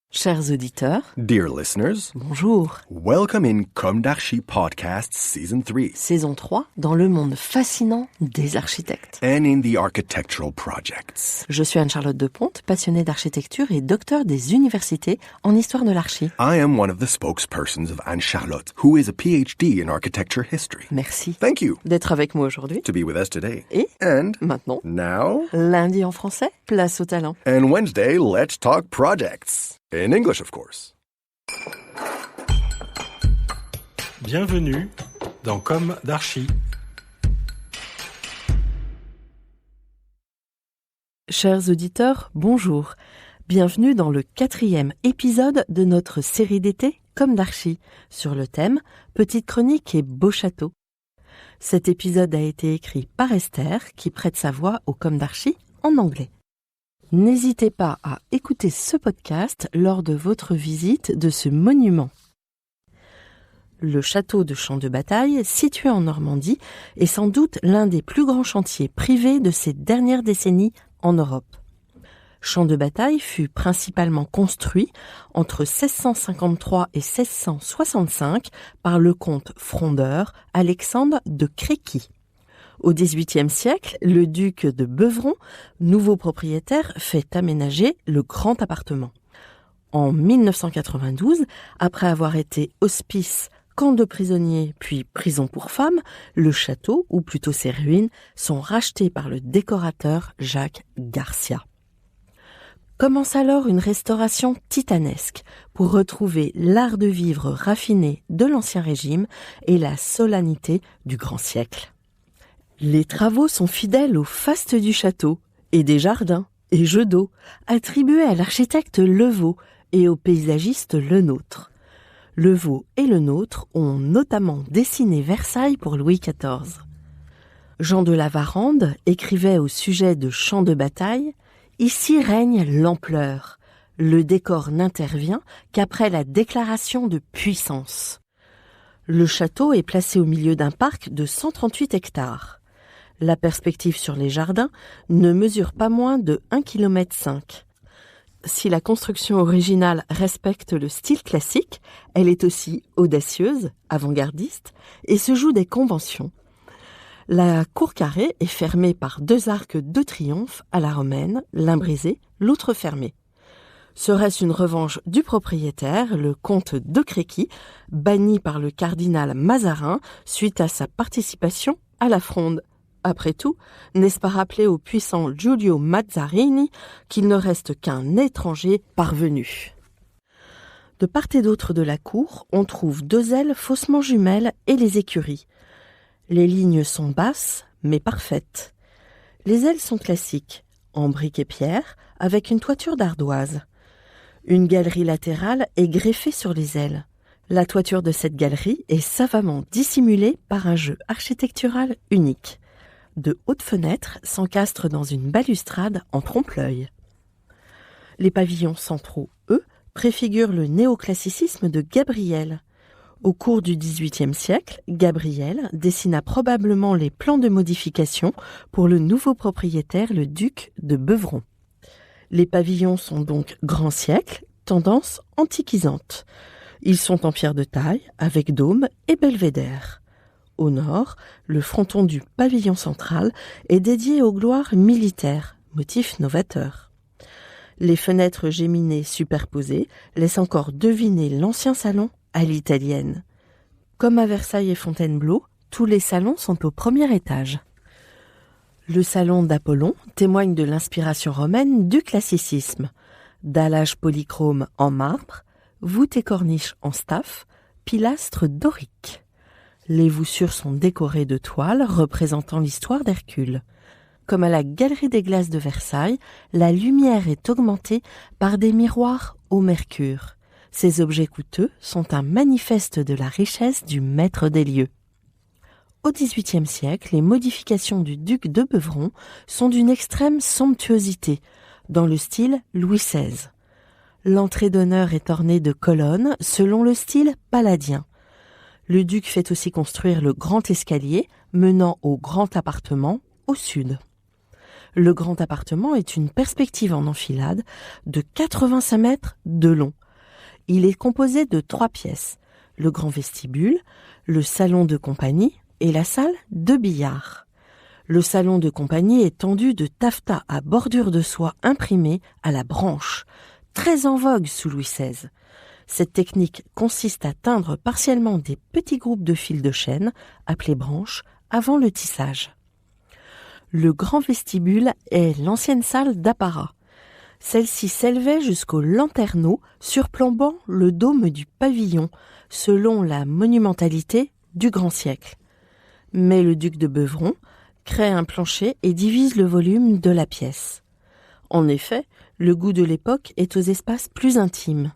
Chers auditeurs, Dear listeners, bonjour. welcome in Comme d'Archi Podcast Season 3 Saison 3, dans le monde fascinant des architectes. and in the architectural projects. Je suis Anne-Charlotte Deponte, passionnée d'architecture et docteur des universités en histoire de l'archi. I am one of the spokespersons of Anne-Charlotte, who is a PhD in architecture history. Merci Thank you d'être avec moi aujourd'hui. to be with us today. Et And maintenant, now, lundi en français, place au talent. and Wednesday, let's talk projects. In English, of course. Bienvenue dans Comme d'Archi. Chers auditeurs, bonjour. Bienvenue dans le 4e épisode de notre série d'été Comme d'Archi, sur le thème Petite chronique et beau château. Cet épisode a été écrit par Esther, qui prête sa voix au Comme d'Archi en anglais. N'hésitez pas à écouter ce podcast lors de votre visite de ce monument. Le château de Champ de Bataille, situé en Normandie, est sans doute l'un des plus grands chantiers privés de ces dernières décennies en Europe. Champ de Bataille fut principalement construit entre 1653 et 1665 par le comte frondeur Alexandre de Créqui. Au XVIIIe siècle, le duc de Beuvron, nouveau propriétaire, fait aménager le grand appartement. En 1992, après avoir été hospice, camp de prisonniers puis prison pour femmes, le château, ou plutôt ses ruines, sont rachetés par le décorateur Jacques Garcia. Commence alors une restauration titanesque pour retrouver l'art de vivre raffiné de l'Ancien Régime et la solennité du grand siècle. Les travaux sont fidèles au faste du château et des jardins et jeux d'eau attribués à l'architecte Levau et au paysagiste Lenôtre. Levau et Lenôtre ont notamment dessiné Versailles pour Louis XIV. Jean de La Varande écrivait au sujet de Champ de Bataille « Ici règne l'ampleur. Le décor n'intervient qu'après la déclaration de puissance. » Le château est placé au milieu d'un parc de 138 hectares. La perspective sur les jardins ne mesure pas moins de 1,5 km. Si la construction originale respecte le style classique, elle est aussi audacieuse, avant-gardiste, et se joue des conventions. La cour carrée est fermée par 2 arcs de triomphe à la romaine, l'un brisé, l'autre fermé. Serait-ce une revanche du propriétaire, le comte de Créqui, banni par le cardinal Mazarin suite à sa participation à la Fronde? Après tout, n'est-ce pas rappeler au puissant Giulio Mazzarini qu'il ne reste qu'un étranger parvenu? De part et d'autre de la cour, on trouve 2 ailes faussement jumelles et les écuries. Les lignes sont basses, mais parfaites. Les ailes sont classiques, en briques et pierre, avec une toiture d'ardoise. Une galerie latérale est greffée sur les ailes. La toiture de cette galerie est savamment dissimulée par un jeu architectural unique. De hautes fenêtres s'encastrent dans une balustrade en trompe-l'œil. Les pavillons centraux, eux, préfigurent le néoclassicisme de Gabriel. Au cours du XVIIIe siècle, Gabriel dessina probablement les plans de modification pour le nouveau propriétaire, le duc de Beuvron. Les pavillons sont donc grand siècle, tendance antiquisante. Ils sont en pierre de taille, avec dôme et belvédère. Au nord, le fronton du pavillon central est dédié aux gloires militaires, motif novateur. Les fenêtres géminées superposées laissent encore deviner l'ancien salon à l'italienne. Comme à Versailles et Fontainebleau, tous les salons sont au premier étage. Le salon d'Apollon témoigne de l'inspiration romaine du classicisme. Dallage polychrome en marbre, voûte et corniche en staff, pilastres doriques. Les voussures sont décorées de toiles représentant l'histoire d'Hercule. Comme à la Galerie des Glaces de Versailles, la lumière est augmentée par des miroirs au mercure. Ces objets coûteux sont un manifeste de la richesse du maître des lieux. Au XVIIIe siècle, les modifications du duc de Beuvron sont d'une extrême somptuosité, dans le style Louis XVI. L'entrée d'honneur est ornée de colonnes selon le style palladien. Le duc fait aussi construire le grand escalier menant au grand appartement au sud. Le grand appartement est une perspective en enfilade de 85 mètres de long, Il est composé de 3 pièces, le grand vestibule, le salon de compagnie et la salle de billard. Le salon de compagnie est tendu de taffetas à bordure de soie imprimée à la branche, très en vogue sous Louis XVI. Cette technique consiste à teindre partiellement des petits groupes de fils de chêne, appelés branches, avant le tissage. Le grand vestibule est l'ancienne salle d'apparat. Celle-ci s'élevait jusqu'au lanterneau, surplombant le dôme du pavillon, selon la monumentalité du grand siècle. Mais le duc de Beuvron crée un plancher et divise le volume de la pièce. En effet, le goût de l'époque est aux espaces plus intimes.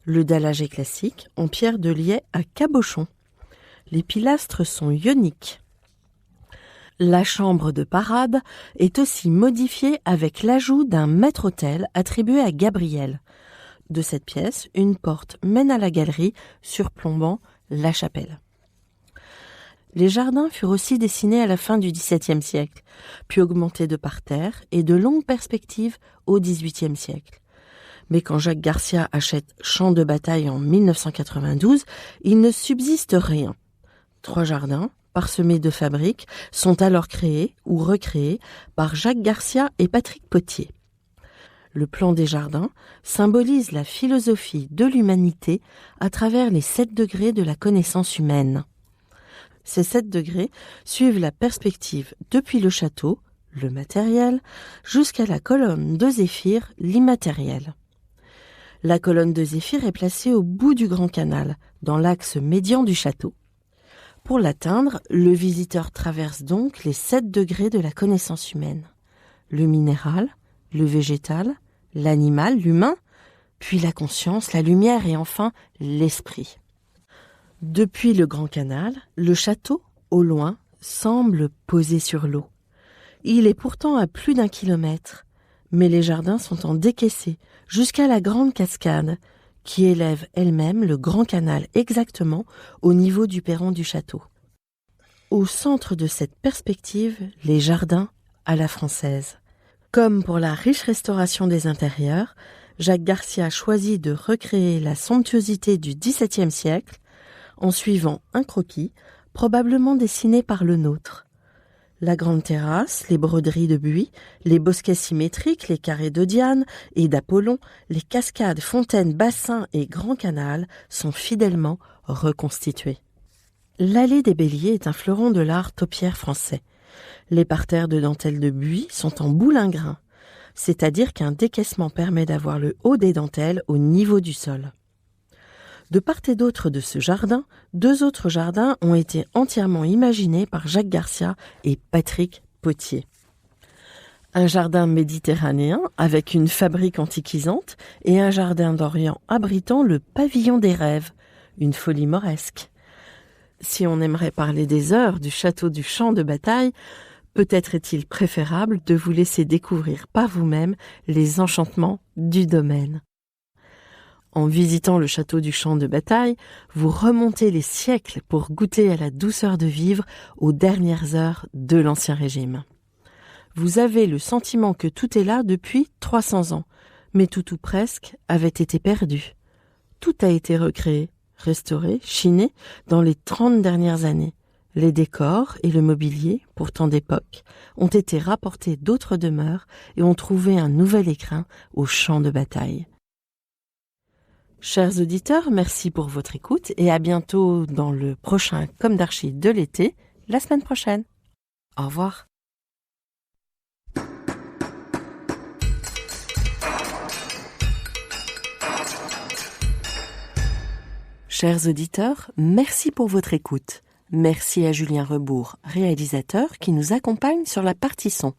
Le dallage est classique, en pierre de liais à cabochon. Les pilastres sont ioniques. La chambre de parade est aussi modifiée avec l'ajout d'un maître-autel attribué à Gabriel. De cette pièce, une porte mène à la galerie surplombant la chapelle. Les jardins furent aussi dessinés à la fin du XVIIe siècle, puis augmentés de parterres et de longues perspectives au XVIIIe siècle. Mais quand Jacques Garcia achète Champ de bataille en 1992, il ne subsiste rien. 3 jardins, parsemés de fabriques, sont alors créés ou recréés par Jacques Garcia et Patrick Potier. Le plan des jardins symbolise la philosophie de l'humanité à travers les 7 degrés de la connaissance humaine. Ces 7 degrés suivent la perspective depuis le château, le matériel, jusqu'à la colonne de Zéphyr, l'immatériel. La colonne de Zéphyr est placée au bout du grand canal, dans l'axe médian du château. Pour l'atteindre, le visiteur traverse donc les 7 degrés de la connaissance humaine. Le minéral, le végétal, l'animal, l'humain, puis la conscience, la lumière et enfin l'esprit. Depuis le grand canal, le château, au loin, semble posé sur l'eau. Il est pourtant à plus d'1 kilomètre, mais les jardins sont en décaissé jusqu'à la grande cascade, qui élève elle-même le grand canal exactement au niveau du perron du château. Au centre de cette perspective, les jardins à la française. Comme pour la riche restauration des intérieurs, Jacques Garcia choisit de recréer la somptuosité du XVIIe siècle en suivant un croquis, probablement dessiné par le nôtre. La grande terrasse, les broderies de buis, les bosquets symétriques, les carrés de Diane et d'Apollon, les cascades, fontaines, bassins et grands canals sont fidèlement reconstitués. L'allée des Béliers est un fleuron de l'art taupière français. Les parterres de dentelles de buis sont en boulingrin, c'est-à-dire qu'un décaissement permet d'avoir le haut des dentelles au niveau du sol. De part et d'autre de ce jardin, 2 autres jardins ont été entièrement imaginés par Jacques Garcia et Patrick Potier. Un jardin méditerranéen avec une fabrique antiquisante et un jardin d'Orient abritant le pavillon des rêves, une folie mauresque. Si on aimerait parler des heures du château du Champ de bataille, peut-être est-il préférable de vous laisser découvrir par vous-même les enchantements du domaine. En visitant le château du Champ de bataille, vous remontez les siècles pour goûter à la douceur de vivre aux dernières heures de l'Ancien Régime. Vous avez le sentiment que tout est là depuis 300 ans, mais tout ou presque avait été perdu. Tout a été recréé, restauré, chiné dans les 30 dernières années. Les décors et le mobilier, pourtant d'époque, ont été rapportés d'autres demeures et ont trouvé un nouvel écrin au Champ de bataille. Chers auditeurs, merci pour votre écoute et à bientôt dans le prochain Comme d'Archi de l'été, la semaine prochaine. Au revoir. Chers auditeurs, merci pour votre écoute. Merci à Julien Rebourg, réalisateur, qui nous accompagne sur la partie son.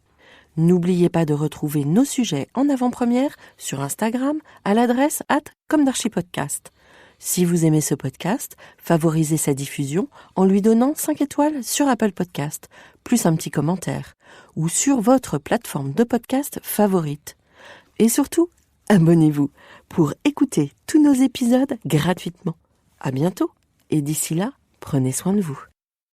N'oubliez pas de retrouver nos sujets en avant-première sur Instagram à l'adresse @commedarchipodcast. Si vous aimez ce podcast, favorisez sa diffusion en lui donnant 5 étoiles sur Apple Podcast, plus un petit commentaire, ou sur votre plateforme de podcast favorite. Et surtout, abonnez-vous pour écouter tous nos épisodes gratuitement. À bientôt, et d'ici là, prenez soin de vous.